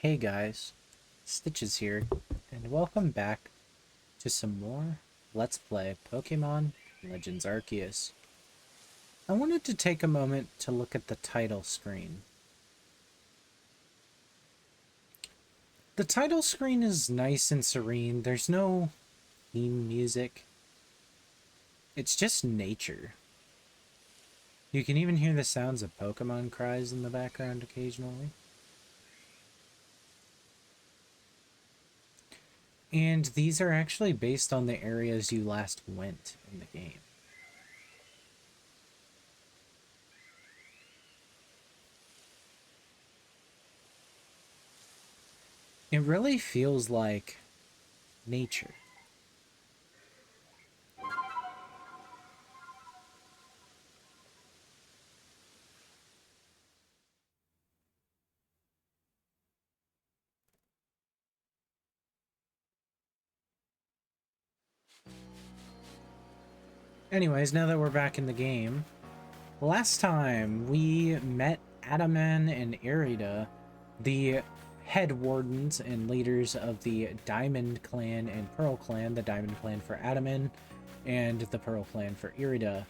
Hey guys, Stitches here, and welcome back to some more Let's Play Pokemon Legends Arceus. I wanted to take a moment to look at the title screen. The title screen is nice and serene. There's no theme music. It's just nature. You can even hear the sounds of Pokemon cries in the background occasionally. And these are actually based on the areas you last went in the game. It really feels like nature. Anyways, now that we're back in the game, last time we met Adaman and Irida, the head wardens and leaders of the Diamond Clan and Pearl Clan, the Diamond Clan for Adaman and the Pearl Clan for Irida.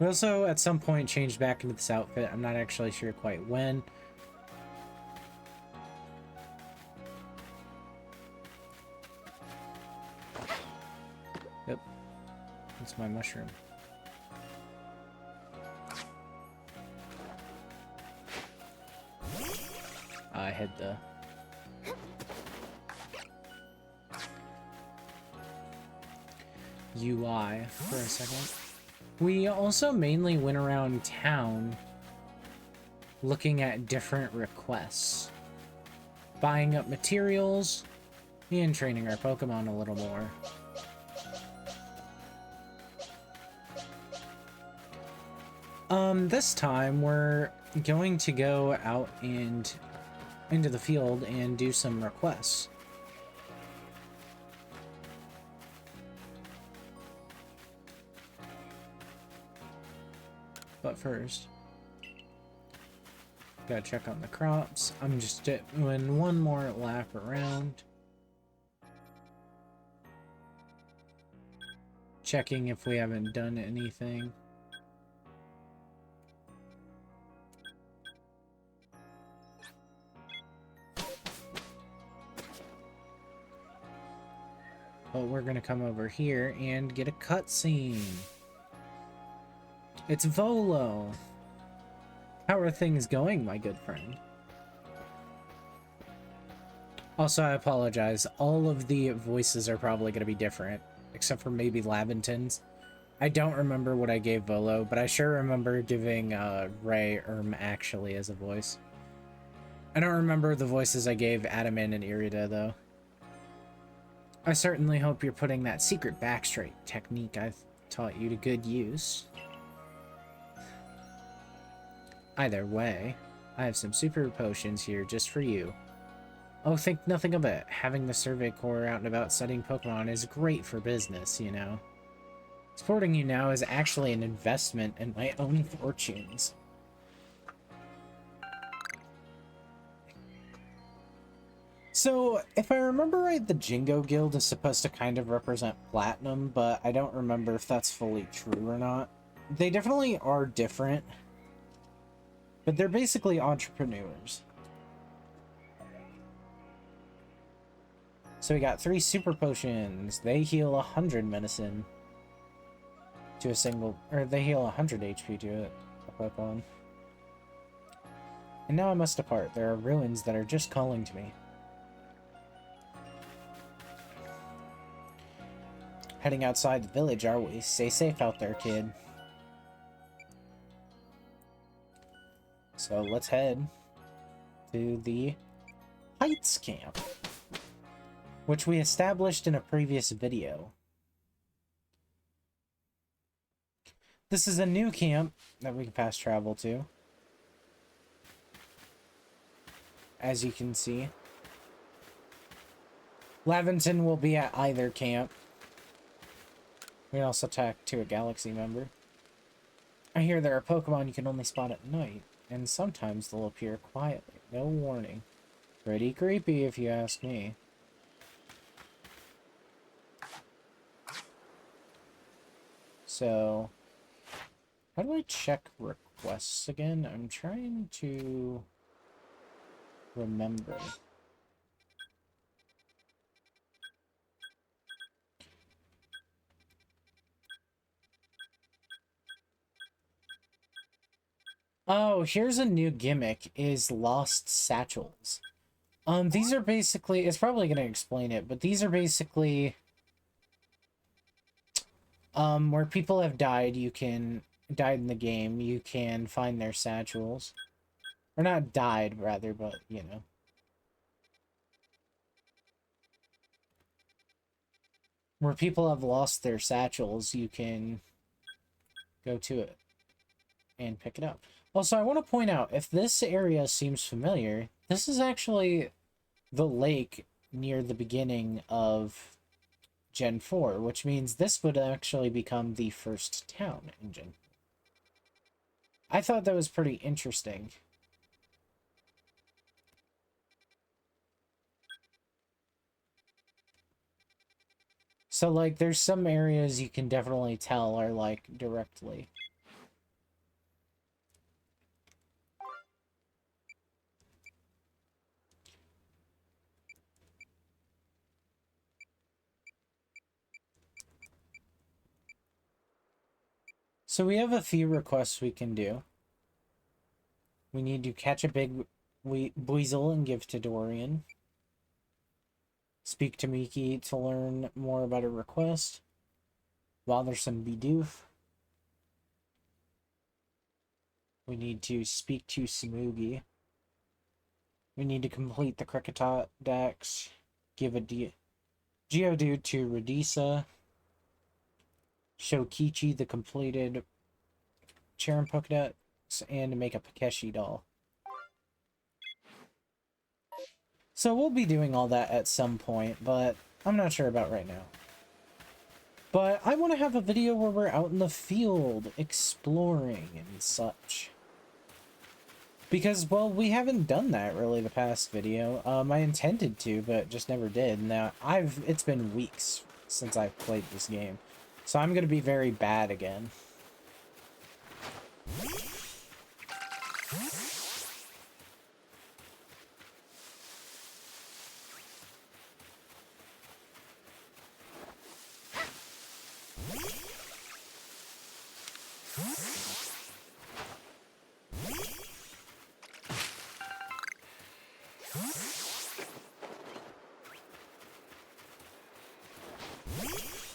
We also at some point changed back into this outfit. I'm not actually sure quite when. Yep, that's my mushroom. I had the UI for a second. We also mainly went around town looking at different requests, buying up materials, and training our Pokemon a little more. This time we're going to go out and into the field and do some requests. But first, gotta check on the crops. I'm just doing one more lap around, checking if we haven't done anything. But we're gonna come over here and get a cutscene. It's Volo. How are things going, my good friend? Also, I apologize. All of the voices are probably going to be different, except for maybe Laventon's. I don't remember what I gave Volo, but I sure remember giving Ray actually as a voice. I don't remember the voices I gave Adaman and Irida, though. I certainly hope you're putting that secret backstraight technique I've taught you to good use. Either way, I have some super potions here just for you. Oh, think nothing of it. Having the Survey Corps out and about studying Pokemon is great for business, you know. Supporting you now is actually an investment in my own fortunes. So, if I remember right, the Jingo Guild is supposed to kind of represent Platinum, but I don't remember if that's fully true or not. They definitely are different, but they're basically entrepreneurs. So we got 3 super potions. They heal 100 medicine to a single, or they heal 100 HP to a Pokemon. And now I must depart. There are ruins that are just calling to me. Heading outside the village, are we? Stay safe out there, kid. So let's head to the Heights Camp, which we established in a previous video. This is a new camp that we can fast travel to, as you can see. Laventon will be at either camp. We can also talk to a Galaxy member. I hear there are Pokemon you can only spot at night, and sometimes they'll appear quietly, no warning. Pretty creepy if you ask me. So, how do I check requests again? I'm trying to remember. Oh, here's a new gimmick, is lost satchels. These are basically, it's probably going to explain it, but these are basically, where people have died, died in the game, you can find their satchels. Or not died, rather, but, you know. Where people have lost their satchels, you can go to it and pick it up. Also, I want to point out, if this area seems familiar, this is actually the lake near the beginning of Gen 4, which means this would actually become the first town in Gen 4. I thought that was pretty interesting. So, like, there's some areas you can definitely tell are, like, directly. So we have a few requests we can do. We need to catch a big weasel and give to Dorian. Speak to Miki to learn more about a request. Bothersome Bidoof. We need to speak to Samugi. We need to complete the Kricketot Dex. Give a Geodude to Radisa. Show Kichi the completed Charon Pokédex. And make a Pikachu doll. So we'll be doing all that at some point, but I'm not sure about right now. But I want to have a video where we're out in the field, exploring and such. Because, well, we haven't done that really the past video. I intended to, but just never did. Now, it's been weeks since I've played this game. So I'm going to be very bad again.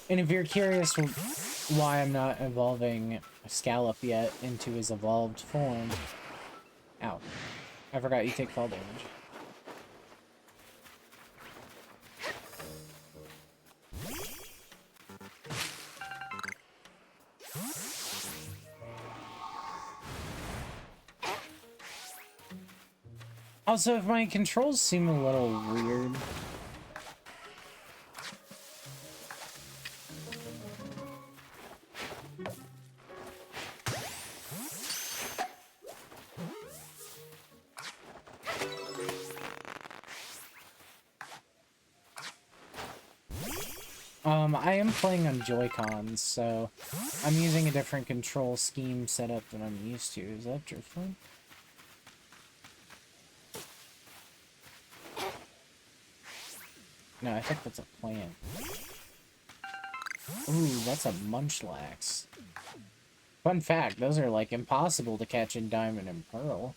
And if you're curious why I'm not evolving Scallop yet into his evolved form... Ow. I forgot you take fall damage. Also, if my controls seem a little weird... I am playing on Joy-Cons, so I'm using a different control scheme setup than I'm used to. Is that drifting? No, I think that's a plant. Ooh, that's a Munchlax. Fun fact, those are, like, impossible to catch in Diamond and Pearl.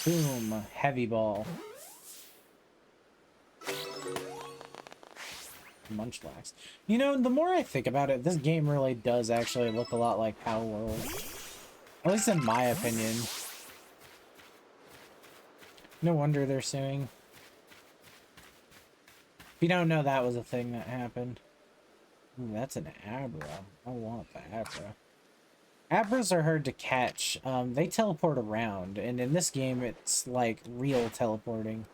Boom. Heavy ball. Munchlax. You know, the more I think about it, this game really does actually look a lot like Power World. At least in my opinion. No wonder they're suing. If you don't know, that was a thing that happened. Ooh, that's an Abra. I want the Abra. Abras are hard to catch. They teleport around, and in this game, it's like real teleporting.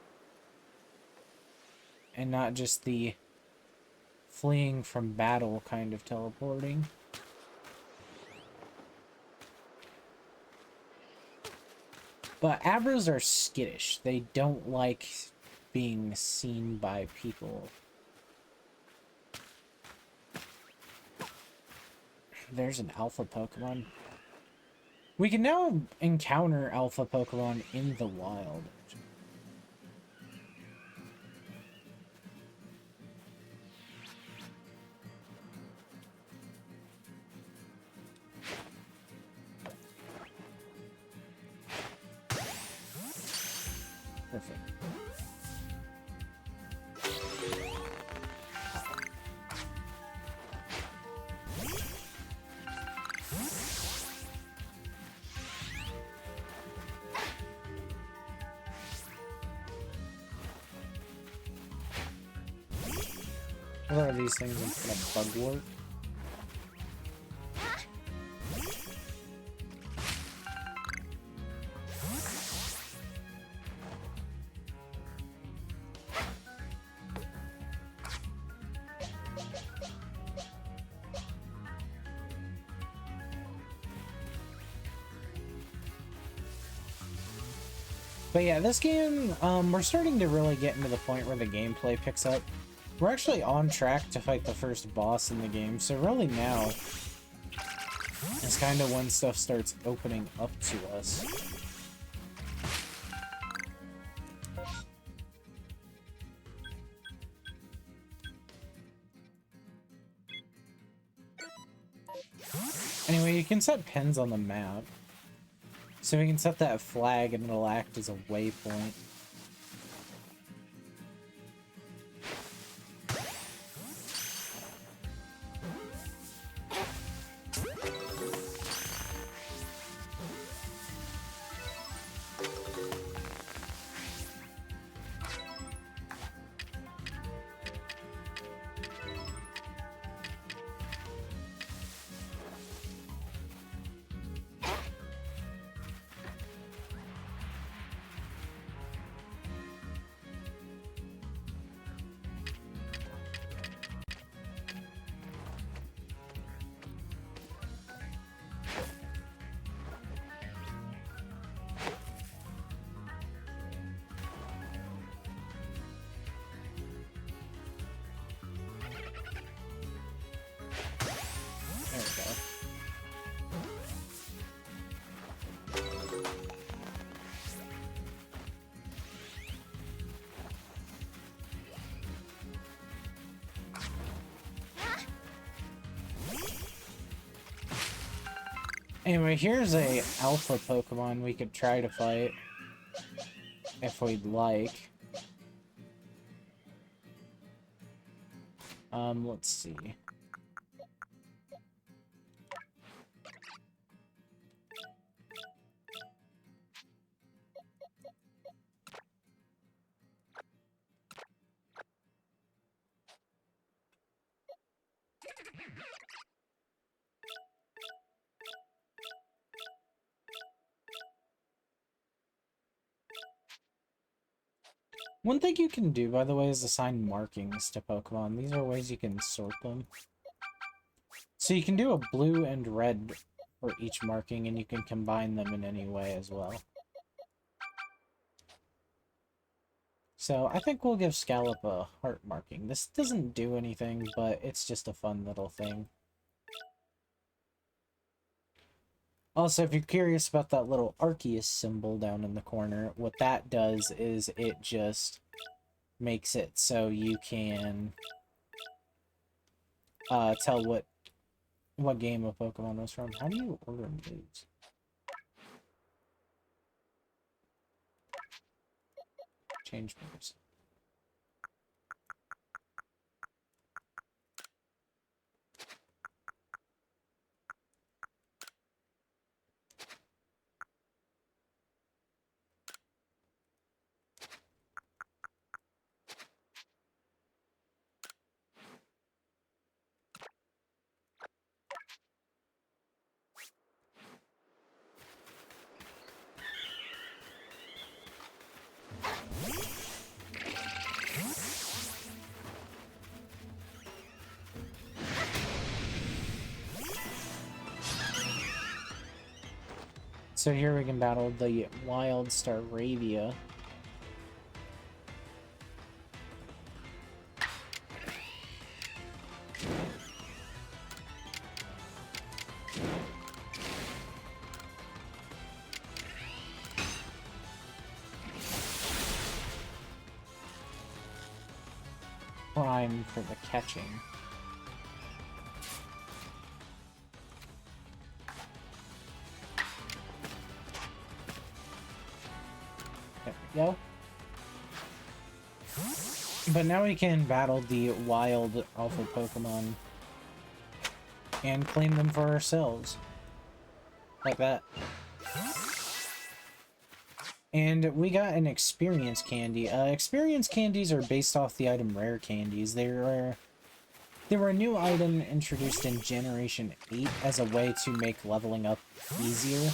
And not just the fleeing from battle kind of teleporting. But Abras are skittish. They don't like being seen by people. There's an alpha Pokemon. We can now encounter alpha Pokemon in the wild. Perfect. What are these things instead of bugwort? But yeah, this game, we're starting to really get into the point where the gameplay picks up. We're actually on track to fight the first boss in the game, so really now is kind of when stuff starts opening up to us. Anyway, you can set pins on the map. So we can set that flag and it'll act as a waypoint. Anyway, here's a alpha Pokemon we could try to fight if we'd like. Let's see. One thing you can do, by the way, is assign markings to Pokemon. These are ways you can sort them. So you can do a blue and red for each marking, and you can combine them in any way as well. So I think we'll give Scallop a heart marking. This doesn't do anything, but it's just a fun little thing. Also, if you're curious about that little Arceus symbol down in the corner, what that does is it just makes it so you can tell what game a Pokemon was from. How do you order moves? Change moves. So here we can battle the Wild Staravia. Prime for the catching. There we go. But now we can battle the wild alpha Pokemon and claim them for ourselves. Like that. And we got an experience candy. Experience candies are based off the item rare candies. They were a new item introduced in Generation 8 as a way to make leveling up easier.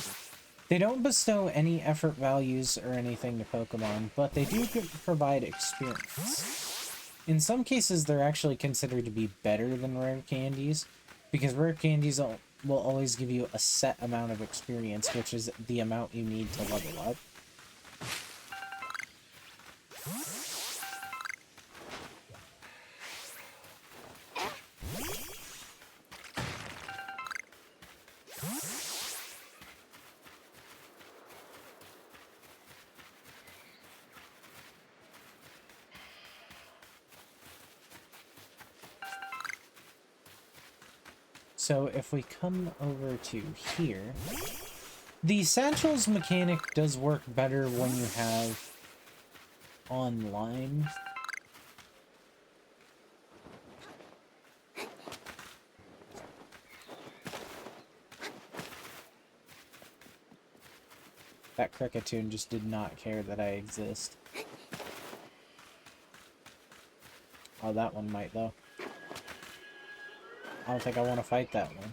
They don't bestow any effort values or anything to Pokemon, but they do provide experience. In some cases, they're actually considered to be better than rare candies, because rare candies will always give you a set amount of experience, which is the amount you need to level up. So if we come over to here, the Satchel's mechanic does work better when you have online. That Cricketune just did not care that I exist. Oh, that one might though. I don't think I want to fight that one.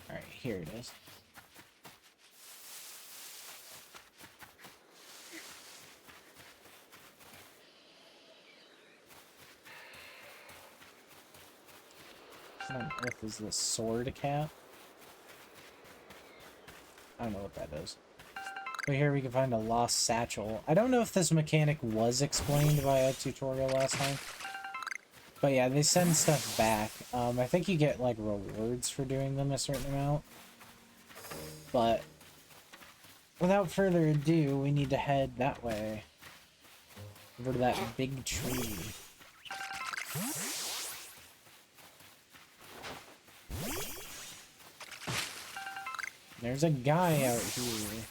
Alright, here it is. What on earth is this sword cat? I don't know what that is. But here we can find a lost satchel. I don't know if this mechanic was explained by a tutorial last time. But yeah, they send stuff back. I think you get like rewards for doing them a certain amount. But without further ado, we need to head that way. Over to that big tree. There's a guy out here.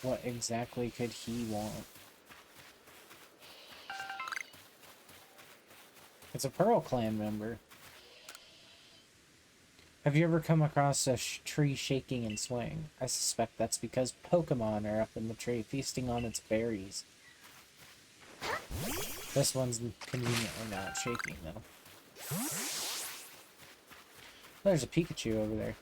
What exactly could he want? It's a Pearl Clan member. Have you ever come across a tree shaking and swaying? I suspect that's because Pokémon are up in the tree feasting on its berries. This one's conveniently not shaking, though. There's a Pikachu over there.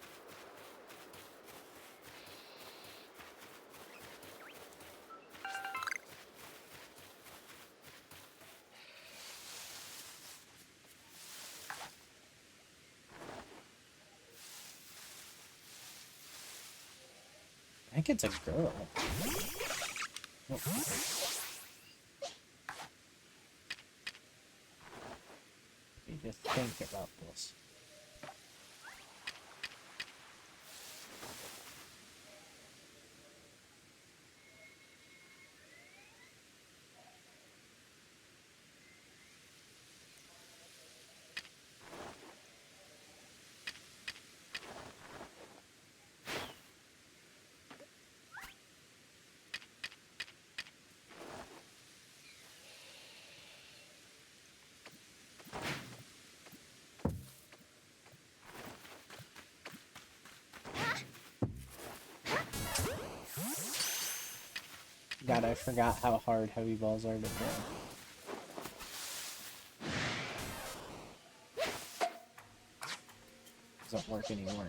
I think it's a girl. Oh. Let me just think about this. God, I forgot how hard heavy balls are to throw. Doesn't work anymore.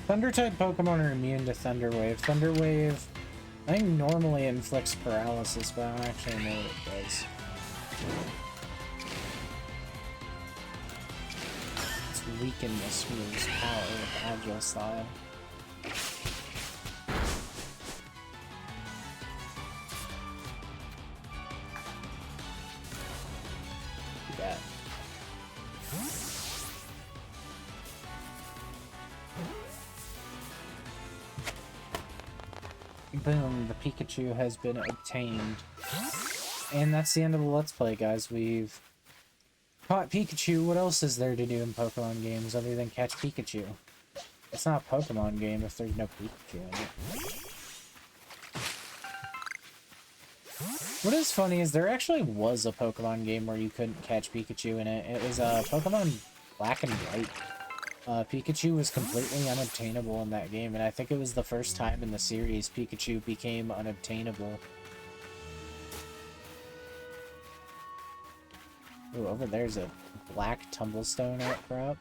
Thunder-type Pokemon are immune to Thunder Wave. Thunder Wave, I think, normally inflicts paralysis, but I don't actually know what it does. Let's weaken this move's power with Agile Style. Do that. Boom, the Pikachu has been obtained. And that's the end of the Let's Play, guys. We've caught Pikachu. What else is there to do in Pokemon games other than catch Pikachu? It's not a Pokemon game if there's no Pikachu in it. What is funny is there actually was a Pokemon game where you couldn't catch Pikachu in it. It was Pokemon Black and White. Pikachu was completely unobtainable in that game, and I think it was the first time in the series Pikachu became unobtainable. Ooh, over there's a black tumblestone outcrop.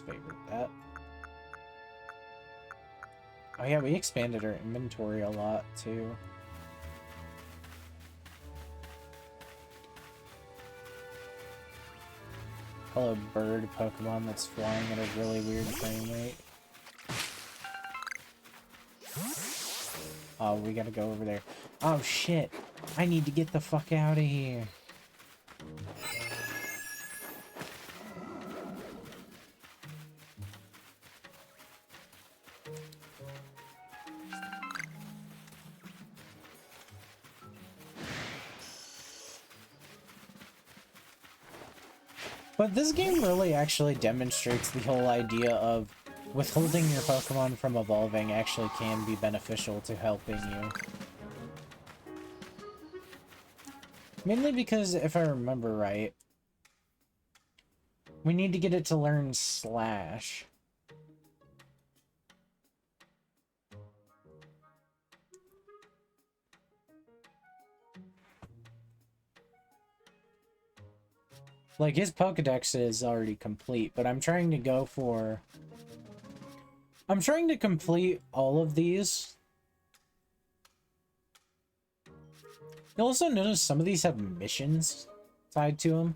Favorite that. Oh yeah, we expanded our inventory a lot too. Hello, bird Pokemon that's flying at a really weird frame rate. Oh, we gotta go over there. Oh shit! I need to get the fuck out of here. But this game really actually demonstrates the whole idea of withholding your Pokemon from evolving actually can be beneficial to helping you. Mainly because, if I remember right, we need to get it to learn Slash. Like, his Pokedex is already complete, but I'm trying to go for... I'm trying to complete all of these. You'll also notice some of these have missions tied to them.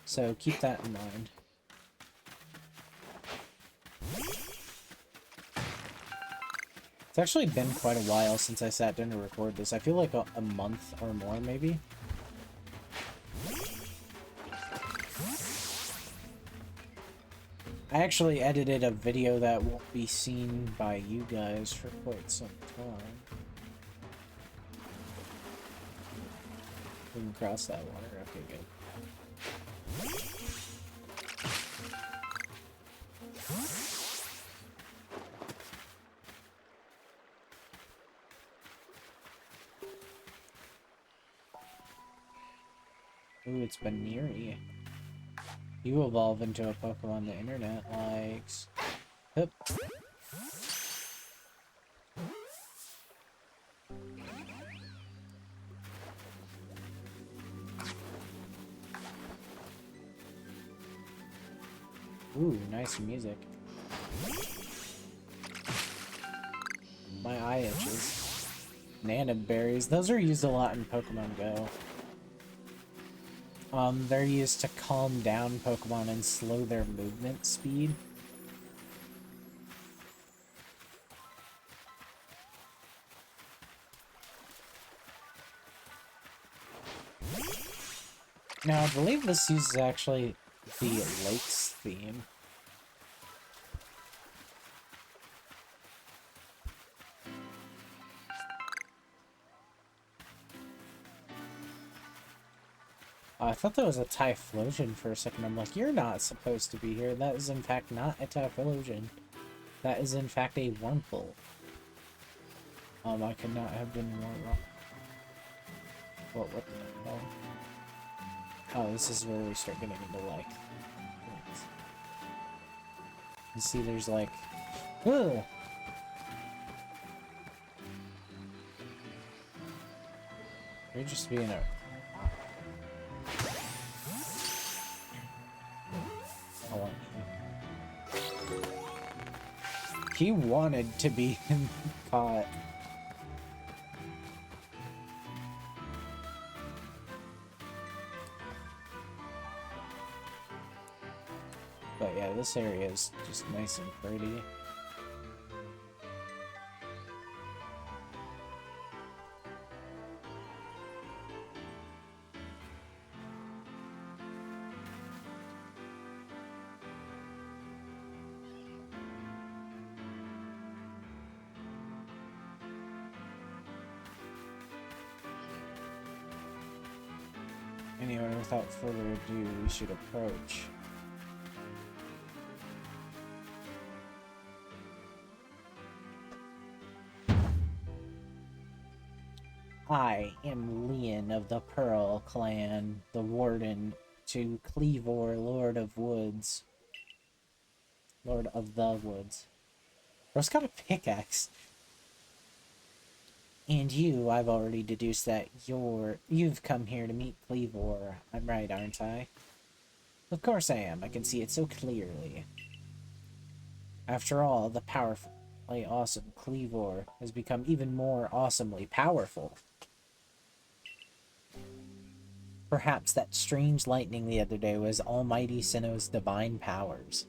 So keep that in mind. It's actually been quite a while since I sat down to record this. I feel like a month or more, maybe. I actually edited a video that won't be seen by you guys for quite some time. We can cross that water. Okay, good. Ooh, it's Baneri. You evolve into a Pokemon the internet likes. Yep. Ooh, nice music. My eye itches. Nana berries. Those are used a lot in Pokemon Go. They're used to calm down Pokemon and slow their movement speed. Now, I believe this uses actually the lakes theme. I thought that was a Typhlosion for a second. I'm like, you're not supposed to be here. That is in fact not a Typhlosion. That is in fact a Wurmple. I could not have been more wrong. What the hell? Oh, this is where we start getting into, like... You see, there's, like... Ugh! You're just being a... Oh, he wanted to be caught. But yeah, this area is just nice and pretty. Anyway, without further ado, we should approach. I am Leon of the Pearl Clan, the Warden to Kleavor, Lord of Woods. Lord of the Woods. Bro's got a pickaxe. And you, I've already deduced that you've come here to meet Kleavor. I'm right, aren't I? Of course I am. I can see it so clearly. After all, the powerfully awesome Kleavor has become even more awesomely powerful. Perhaps that strange lightning the other day was Almighty Sinnoh's divine powers.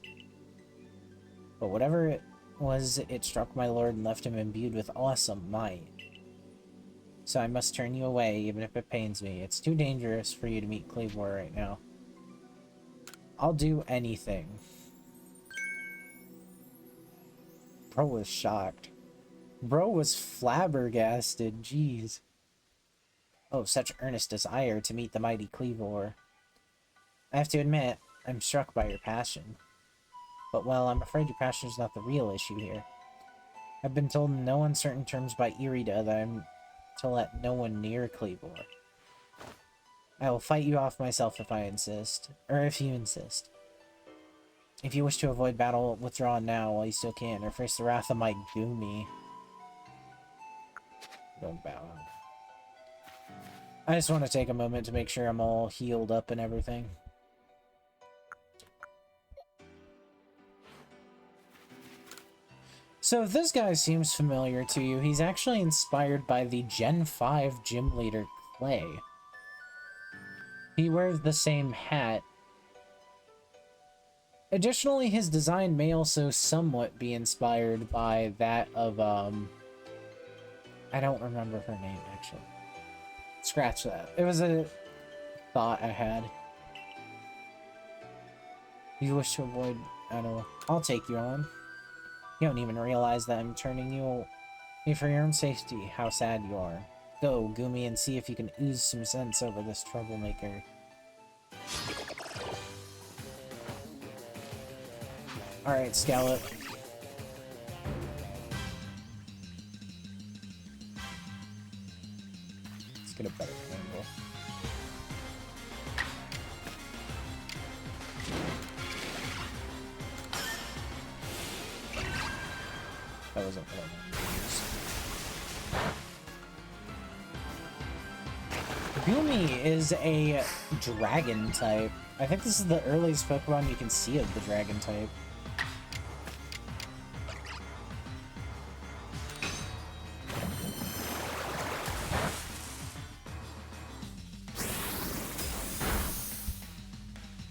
But whatever it was, it struck my lord and left him imbued with awesome might. So I must turn you away, even if it pains me. It's too dangerous for you to meet Kleavor right now. I'll do anything. Bro was shocked. Bro was flabbergasted, jeez. Oh, such earnest desire to meet the mighty Kleavor. I have to admit, I'm struck by your passion. But, well, I'm afraid your passion is not the real issue here. I've been told in no uncertain terms by Irida that I'm to let no one near Kleavor. I will fight you off myself if I insist, or if you insist. If you wish to avoid battle, withdraw now while you still can, or face the wrath of my Goomy. Don't bow out. I just want to take a moment to make sure I'm all healed up and everything. So if this guy seems familiar to you, he's actually inspired by the Gen 5 gym leader Clay. He wears the same hat. Additionally, his design may also somewhat be inspired by that of, I don't remember her name, actually. Scratch that. It was a thought I had. You wish to avoid... I don't know. I'll take you on. You don't even realize that I'm turning you away for your own safety. How sad you are. Go, Goomy, and see if you can ooze some sense over this troublemaker. Alright, Scallop. Let's get a better angle. That wasn't what I wanted to use. Goomy is a dragon type. I think this is the earliest Pokemon you can see of the dragon type.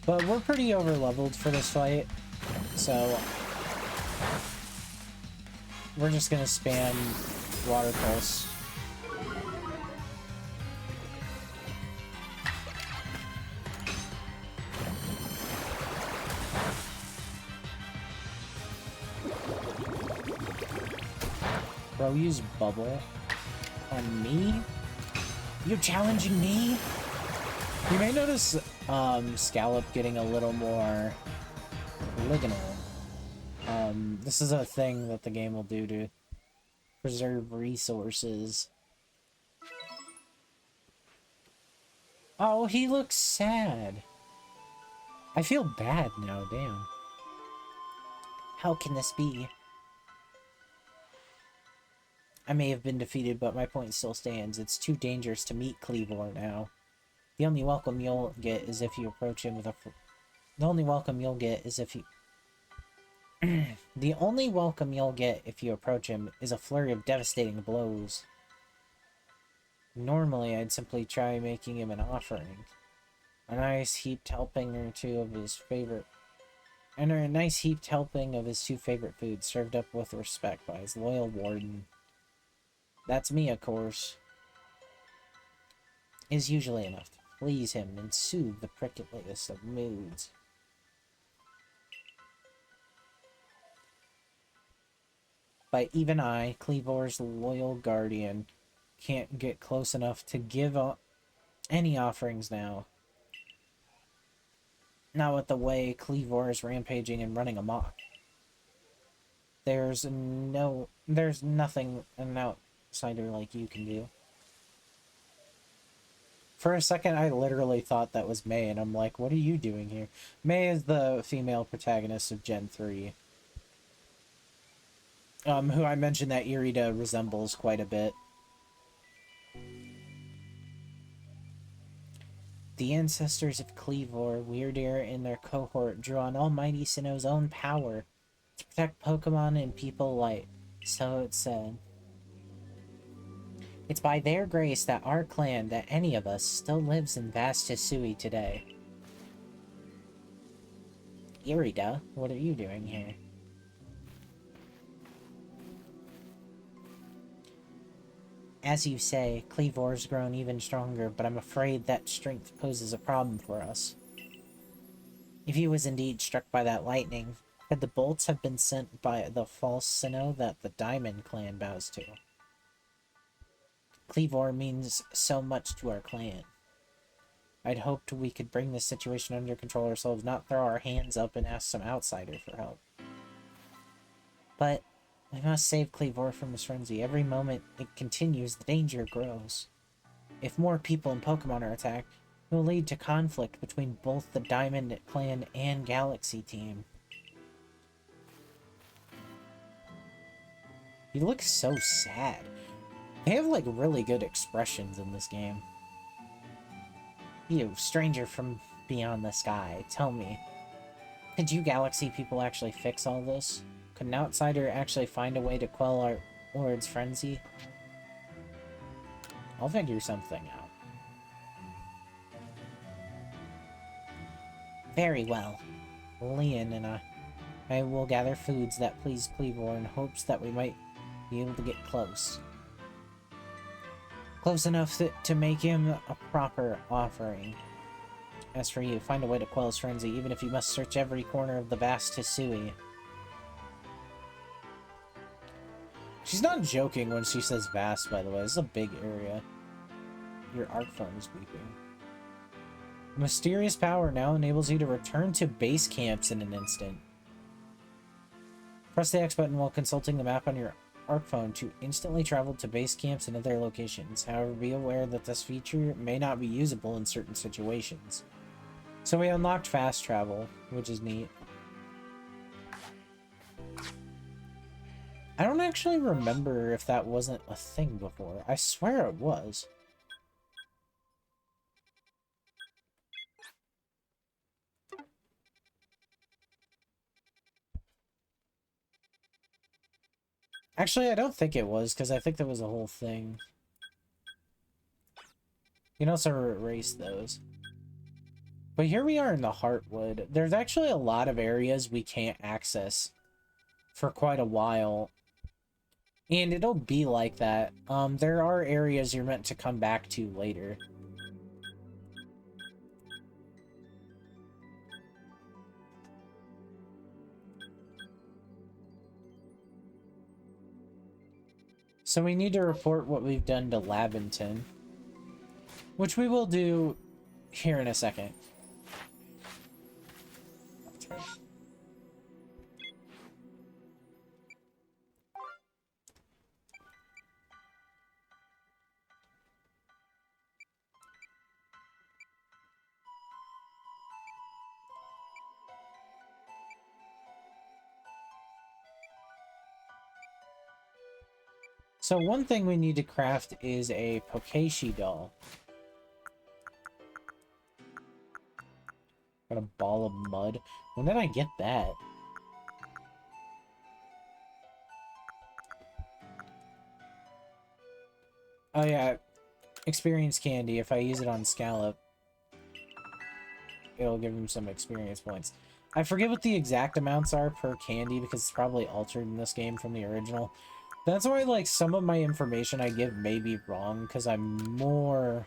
But we're pretty over-leveled for this fight, so we're just gonna spam Water Pulse. Bro, use bubble on me? You challenging me? You may notice Scallop getting a little more liginal. This is a thing that the game will do to preserve resources. Oh, he looks sad. I feel bad now, damn. How can this be? I may have been defeated, but my point still stands. It's too dangerous to meet Kleavor now. The only welcome you'll get is if you approach him with a... The only welcome you'll get is if you... The only welcome you'll get if you approach him is a flurry of devastating blows. Normally, I'd simply try making him an offering. A nice heaped helping or two of his favorite... And a nice heaped helping of his 2 favorite foods, served up with respect by his loyal warden. That's me, of course. Is usually enough to please him and soothe the prickliest of moods. But even I, Kleavor's loyal guardian, can't get close enough to give up any offerings now. Not with the way Kleavor is rampaging and running amok. There's nothing an outsider like you can do. For a second, I literally thought that was May, and I'm like, what are you doing here? May is the female protagonist of Gen 3. Who I mentioned that Irida resembles quite a bit. The ancestors of Kleavor, Weirdeer and their cohort, drew on Almighty Sinnoh's own power to protect Pokémon and people alike, so it's said. It's by their grace that our clan, that any of us, still lives in vast Hisui today. Irida, what are you doing here? As you say, Kleavor's grown even stronger, but I'm afraid that strength poses a problem for us. If he was indeed struck by that lightning, could the bolts have been sent by the false Sinnoh that the Diamond clan bows to? Kleavor means so much to our clan. I'd hoped we could bring this situation under control ourselves, not throw our hands up and ask some outsider for help. But we must save Kleavor from his frenzy. Every moment it continues, the danger grows. If more people in Pokemon are attacked, it will lead to conflict between both the Diamond Clan and Galaxy Team. He looks so sad. They have, like, really good expressions in this game. You, stranger from beyond the sky, tell me, could you Galaxy people actually fix all this? Could an outsider actually find a way to quell our Lord's frenzy? I'll figure something out. Very well. Leon and I will gather foods that please Kleavor in hopes that we might be able to get close. Close enough to make him a proper offering. As for you, find a way to quell his frenzy, even if you must search every corner of the vast Hisui. She's not joking when she says vast, by the way. This is a big area. Your arc phone is beeping. Mysterious power now enables you to return to base camps in an instant. Press the X button while consulting the map on your arc phone to instantly travel to base camps and other locations. However, be aware that this feature may not be usable in certain situations. So we unlocked fast travel, which is neat. I don't actually remember if that wasn't a thing before. I swear it was. Actually, I don't think it was, because I think that was a whole thing. You can also erase those. But here we are in the Heartwood. There's actually a lot of areas we can't access for quite a while. And it'll be like that. There are areas you're meant to come back to later. So we need to report what we've done to Laventon, which we will do here in a second. So one thing we need to craft is a Pokeshi doll. Got a ball of mud. When did I get that? Oh yeah, experience candy. If I use it on Scallop, it'll give him some experience points. I forget what the exact amounts are per candy because it's probably altered in this game from the original. That's why, like, some of my information I give may be wrong because I'm more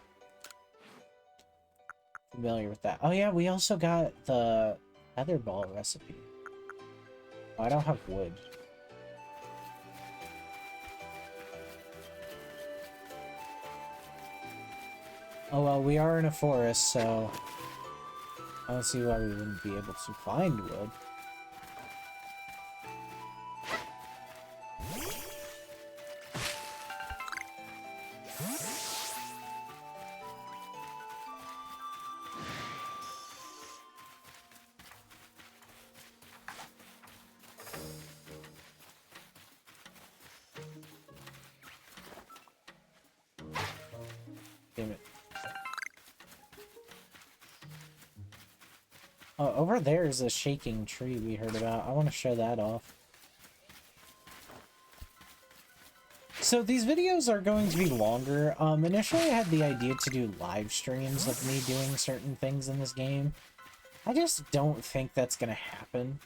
familiar with that. Oh yeah, we also got the feather ball recipe. Oh, I don't have wood. Oh well, we are in a forest, so I don't see why we wouldn't be able to find wood. Damn it. Oh, over there is a shaking tree we heard about. I want to show that off. So these videos are going to be longer. Initially I had the idea to do live streams of me doing certain things in this game. I just don't think that's gonna happen.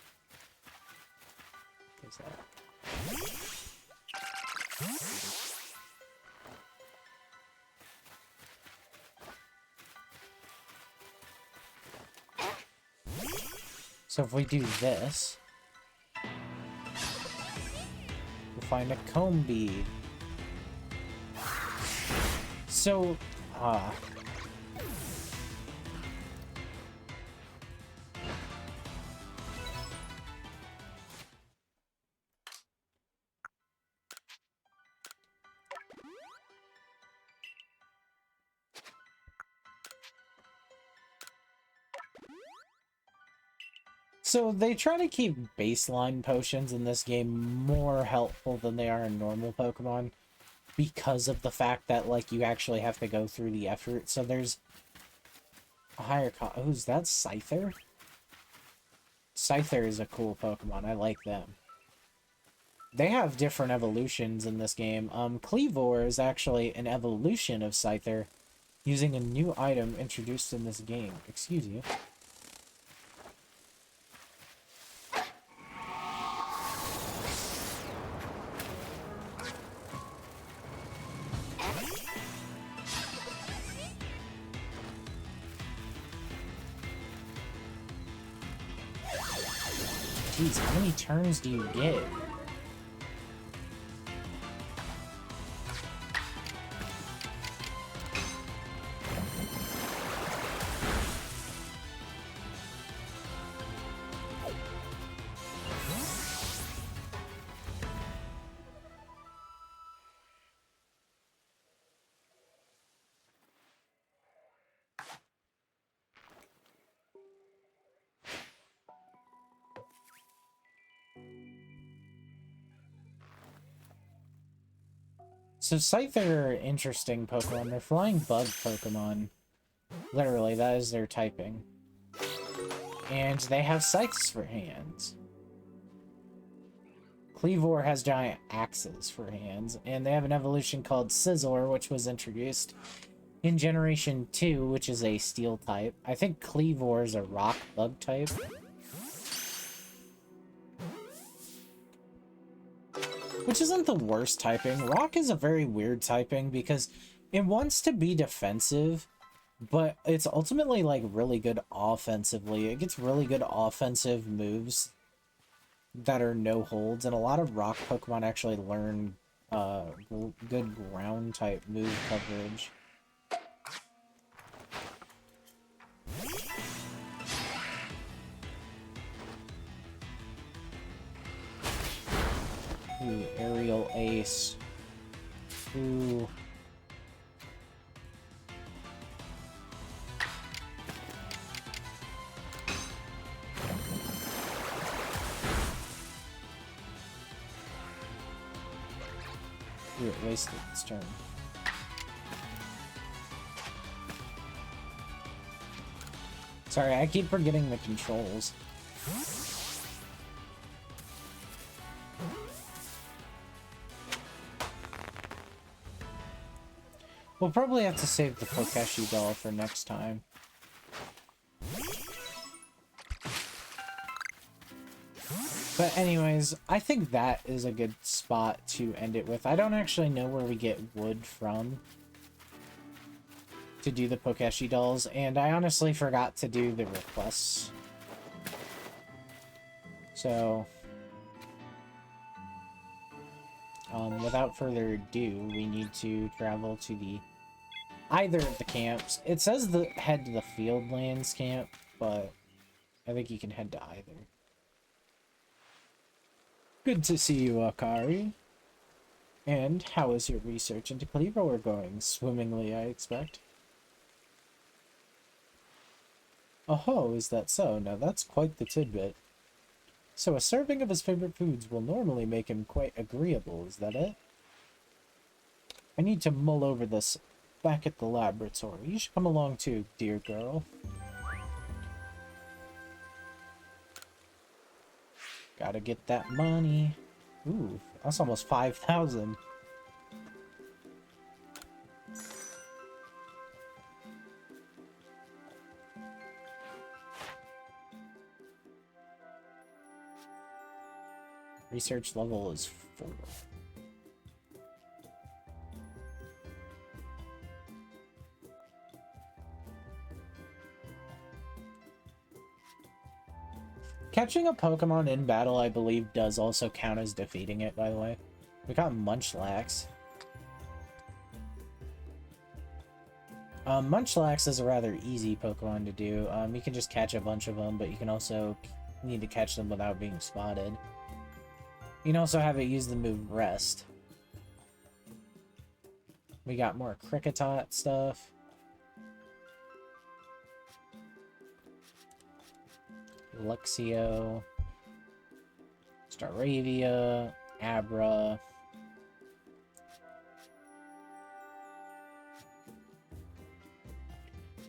What's that? So if we do this, we'll find a comb bead. So, so they try to keep baseline potions in this game more helpful than they are in normal Pokemon because of the fact that, like, you actually have to go through the effort. So there's a higher oh, is that Scyther? Scyther is a cool Pokemon. I like them. They have different evolutions in this game. Kleavor is actually an evolution of Scyther using a new item introduced in this game. Excuse you. Jeez, how many turns do you get? So Scyther are interesting Pokemon. They're flying bug Pokemon. Literally, that is their typing. And they have scythes for hands. Kleavor has giant axes for hands. And they have an evolution called Scizor, which was introduced in Generation 2, which is a steel type. I think Kleavor is a rock bug type. Which isn't the worst typing. Rock is a very weird typing because it wants to be defensive, but it's ultimately, like, really good offensively. It gets really good offensive moves that are no holds, and a lot of rock Pokemon actually learn good ground type move coverage. Ooh, aerial ace. Ooh. Ooh, it wasted its turn. Sorry, I keep forgetting the controls. We'll probably have to save the Pokeshi doll for next time. But anyways, I think that is a good spot to end it with. I don't actually know where we get wood from to do the Pokeshi dolls, and I honestly forgot to do the requests. So, without further ado, we need to travel to either of the camps. It says head to the Fieldlands camp, but I think you can head to either. Good to see you, Akari. And how is your research into Kleavor going? Swimmingly, I expect. Oh, is that so? Now that's quite the tidbit. So a serving of his favorite foods will normally make him quite agreeable, is that it? I need to mull over this back at the laboratory. You should come along too, dear girl. Gotta get that money. Ooh, that's almost 5,000. Research level is 4. Catching a Pokemon in battle, I believe, does also count as defeating it, by the way. We got Munchlax. Munchlax is a rather easy Pokemon to do. You can just catch a bunch of them, but you can also need to catch them without being spotted. You can also have it use the move Rest. We got more Kricketot stuff. Luxio, Staravia, Abra,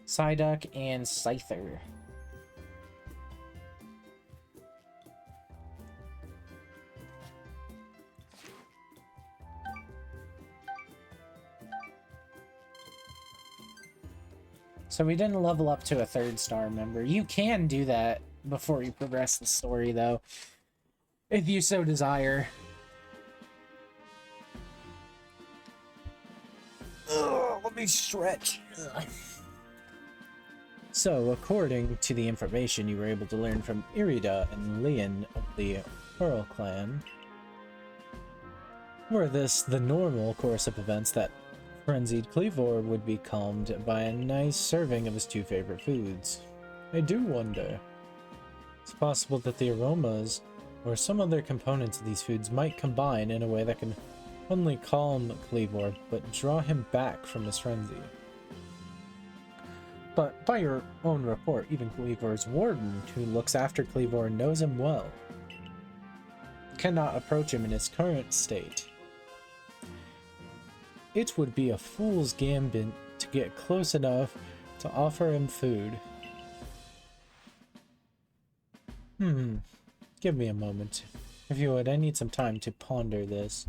Psyduck, and Scyther. So we didn't level up to a 3rd star, remember. You can do that before you progress the story, though, if you so desire. Ugh, let me stretch. Ugh. So, according to the information you were able to learn from Irida and Leon of the Pearl Clan, were this the normal course of events that frenzied Kleavor would be calmed by a nice serving of his 2 favorite foods? I do wonder. It's possible that the aromas or some other components of these foods might combine in a way that can not only calm Kleavor, but draw him back from his frenzy. But by your own report, even Kleavor's warden, who looks after Kleavor, knows him well. Cannot approach him in his current state. It would be a fool's gambit to get close enough to offer him food. Give me a moment. If you would, I need some time to ponder this.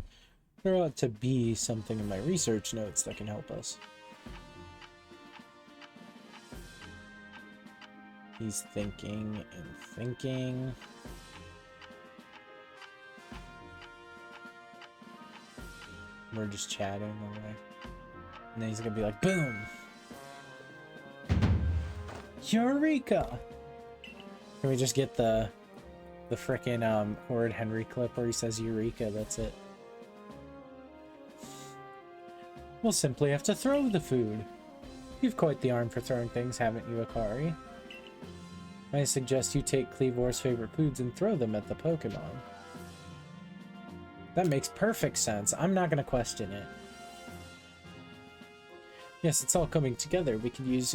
There ought to be something in my research notes that can help us. He's thinking and thinking. We're just chatting away. And then he's gonna be like, boom! Eureka! Can we just get the frickin' Horde Henry clip where he says Eureka? That's it. We'll simply have to throw the food. You've quite the arm for throwing things, haven't you, Akari? I suggest you take Kleavor's favorite foods and throw them at the Pokémon. That makes perfect sense. I'm not going to question it. Yes, it's all coming together. We could use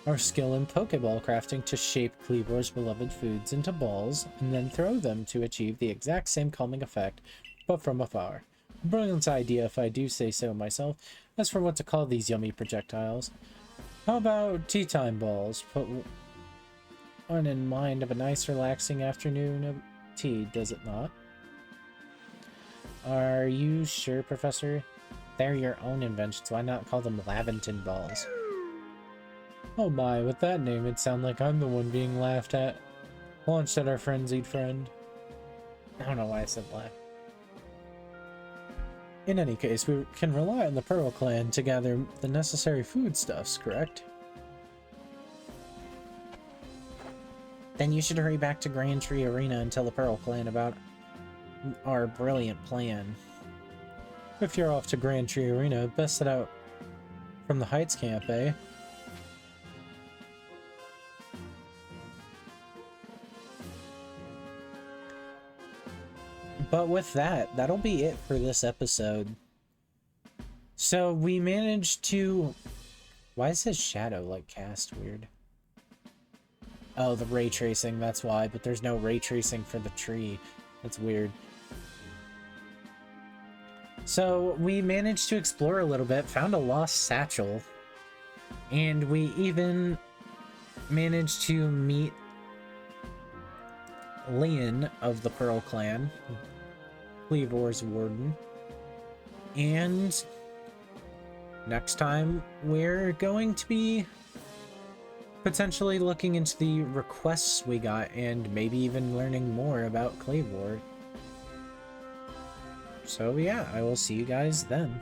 our skill in Pokeball crafting to shape Kleavor's beloved foods into balls and then throw them to achieve the exact same calming effect, but from afar. Brilliant idea if I do say so myself. As for what to call these yummy projectiles, how about tea time balls? Put one in mind of a nice relaxing afternoon of tea, does it not? Are you sure, Professor? They're your own inventions. Why not call them Laventon balls? Oh my, with that name, it'd sound like I'm the one being laughed at. Launched at our frenzied friend. I don't know why I said laugh. In any case, we can rely on the Pearl Clan to gather the necessary foodstuffs, correct? Then you should hurry back to Grand Tree Arena and tell the Pearl Clan about our brilliant plan. If you're off to Grand Tree Arena, best set out from the Heights camp, eh? But with that, that'll be it for this episode. So we managed to... Why is his shadow, like, cast weird? Oh, the ray tracing, that's why. But there's no ray tracing for the tree. That's weird. So we managed to explore a little bit, found a lost satchel. And we even managed to meet Leon of the Pearl Clan, Kleavor's warden. And next time we're going to be potentially looking into the requests we got and maybe even learning more about Kleavor. So yeah, I will see you guys then.